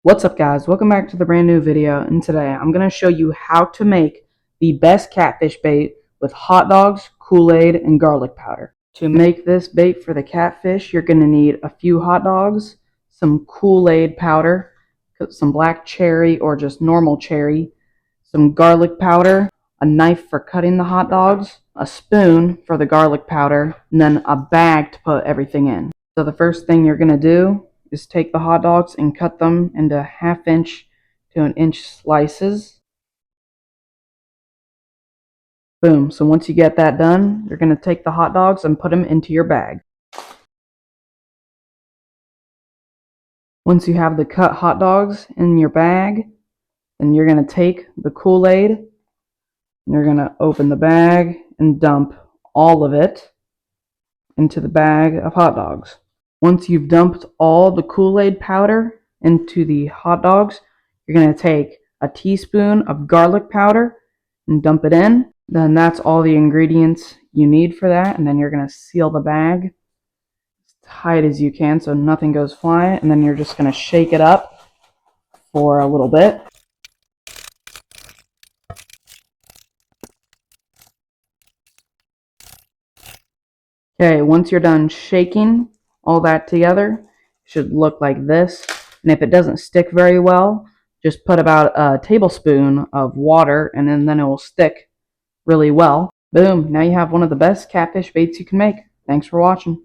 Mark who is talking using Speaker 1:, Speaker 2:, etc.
Speaker 1: What's up, guys? Welcome back to the brand new video, and today I'm going to show you how to make the best catfish bait with hot dogs, Kool-Aid, and garlic powder. To make this bait for the catfish, you're going to need a few hot dogs, some Kool-Aid powder, some black cherry or just normal cherry, some garlic powder, a knife for cutting the hot dogs, a spoon for the garlic powder, and then a bag to put everything in. So the first thing you're going to do is take the hot dogs and cut them into 1/2 inch to 1 inch slices. Boom. So once you get that done, you're going to take the hot dogs and put them into your bag. Once you have the cut hot dogs in your bag, then you're going to take the Kool-Aid and you're going to open the bag and dump all of it into the bag of hot dogs. Once you've dumped all the Kool-Aid powder into the hot dogs, you're going to take a teaspoon of garlic powder and dump it in. Then that's all the ingredients you need for that. And then you're going to seal the bag as tight as you can so nothing goes flying. And then you're just going to shake it up for a little bit. Okay, once you're done shaking all that together, it should look like this. And if it doesn't stick very well, just put about a tablespoon of water and then it will stick really well. Boom, now you have one of the best catfish baits you can make. Thanks for watching.